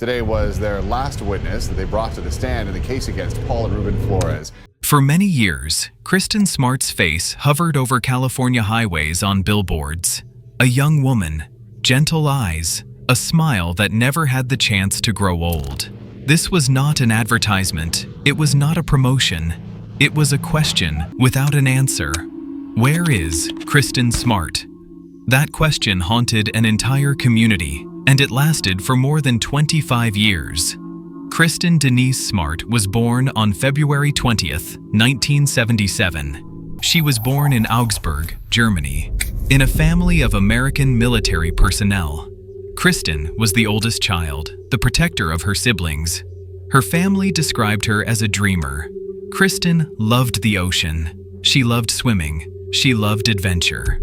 Today was their last witness that they brought to the stand in the case against Paul and Ruben Flores. For many years, Kristin Smart's face hovered over California highways on billboards. A young woman, gentle eyes, a smile that never had the chance to grow old. This was not an advertisement. It was not a promotion. It was a question without an answer. Where is Kristin Smart? That question haunted an entire community, and it lasted for more than 25 years. Kristin Denise Smart was born on February 20th, 1977. She was born in Augsburg, Germany, in a family of American military personnel. Kristin was the oldest child, the protector of her siblings. Her family described her as a dreamer. Kristin loved the ocean. She loved swimming. She loved adventure.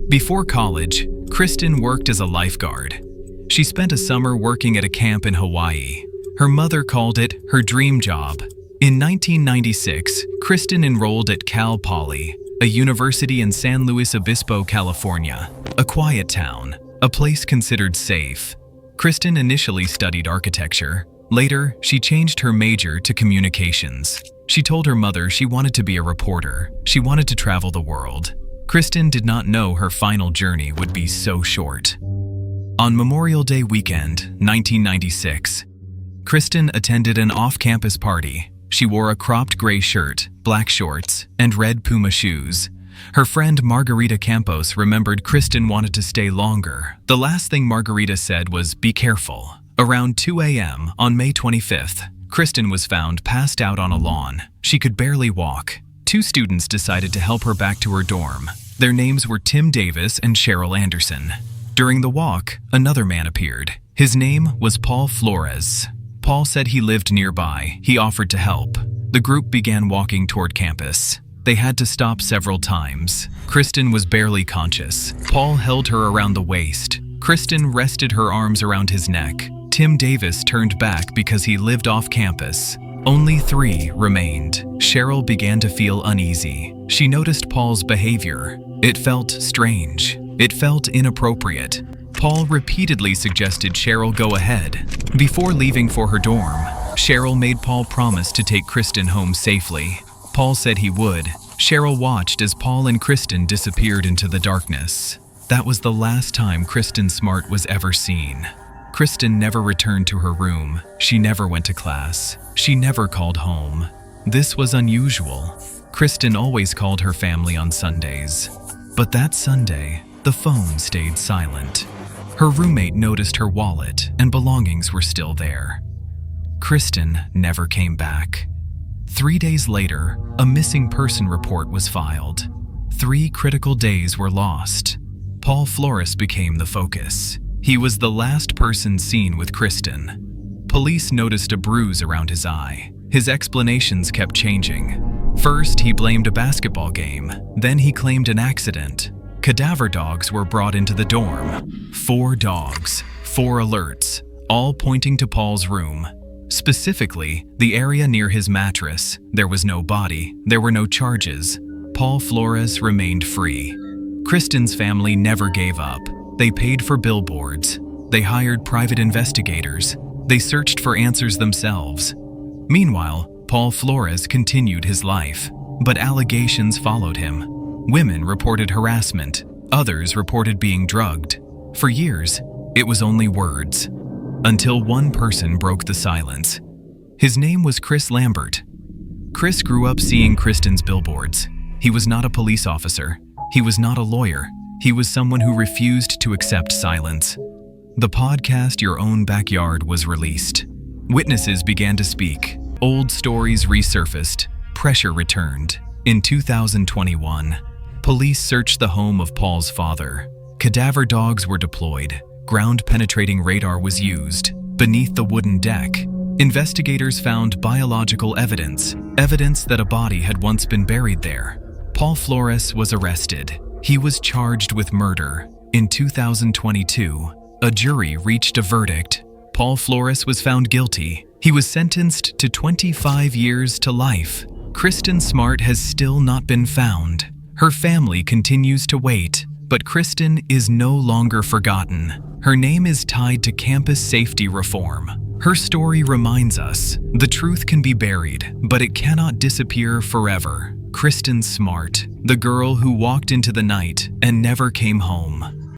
Before college, Kristin worked as a lifeguard. She spent a summer working at a camp in Hawaii. Her mother called it her dream job. In 1996, Kristin enrolled at Cal Poly, a university in San Luis Obispo, California, a quiet town, a place considered safe. Kristin initially studied architecture. Later, she changed her major to communications. She told her mother she wanted to be a reporter. She wanted to travel the world. Kristin did not know her final journey would be so short. On Memorial Day weekend, 1996, Kristin attended an off-campus party. She wore a cropped gray shirt, black shorts, and red Puma shoes. Her friend Margarita Campos remembered Kristin wanted to stay longer. The last thing Margarita said was, "Be careful." Around 2 a.m. on May 25th, Kristin was found passed out on a lawn. She could barely walk. Two students decided to help her back to her dorm. Their names were Tim Davis and Cheryl Anderson. During the walk, another man appeared. His name was Paul Flores. Paul said he lived nearby. He offered to help. The group began walking toward campus. They had to stop several times. Kristin was barely conscious. Paul held her around the waist. Kristin rested her arms around his neck. Tim Davis turned back because he lived off campus. Only 3 remained. Cheryl began to feel uneasy. She noticed Paul's behavior. It felt strange. It felt inappropriate. Paul repeatedly suggested Cheryl go ahead. Before leaving for her dorm, Cheryl made Paul promise to take Kristin home safely. Paul said he would. Cheryl watched as Paul and Kristin disappeared into the darkness. That was the last time Kristin Smart was ever seen. Kristin never returned to her room. She never went to class. She never called home. This was unusual. Kristin always called her family on Sundays. But that Sunday, the phone stayed silent. Her roommate noticed her wallet and belongings were still there. Kristin never came back. 3 days later, a missing person report was filed. 3 critical days were lost. Paul Flores became the focus. He was the last person seen with Kristin. Police noticed a bruise around his eye. His explanations kept changing. First, he blamed a basketball game. Then he claimed an accident. Cadaver dogs were brought into the dorm. 4 dogs, 4 alerts, all pointing to Paul's room. Specifically, the area near his mattress. There was no body. There were no charges. Paul Flores remained free. Kristin's family never gave up. They paid for billboards. They hired private investigators. They searched for answers themselves. Meanwhile, Paul Flores continued his life, but allegations followed him. Women reported harassment. Others reported being drugged. For years, it was only words, until one person broke the silence. His name was Chris Lambert. Chris grew up seeing Kristin's billboards. He was not a police officer. He was not a lawyer. He was someone who refused to accept silence. The podcast Your Own Backyard was released. Witnesses began to speak. Old stories resurfaced. Pressure returned. In 2021, police searched the home of Paul's father. Cadaver dogs were deployed. Ground-penetrating radar was used. Beneath the wooden deck, investigators found biological evidence that a body had once been buried there. Paul Flores was arrested. He was charged with murder. In 2022, a jury reached a verdict. Paul Flores was found guilty. He was sentenced to 25 years to life. Kristin Smart has still not been found. Her family continues to wait, But Kristin is no longer forgotten. Her name is tied to campus safety reform. Her story reminds us the truth can be buried, but it cannot disappear forever. Kristin Smart, the girl who walked into the night and never came home.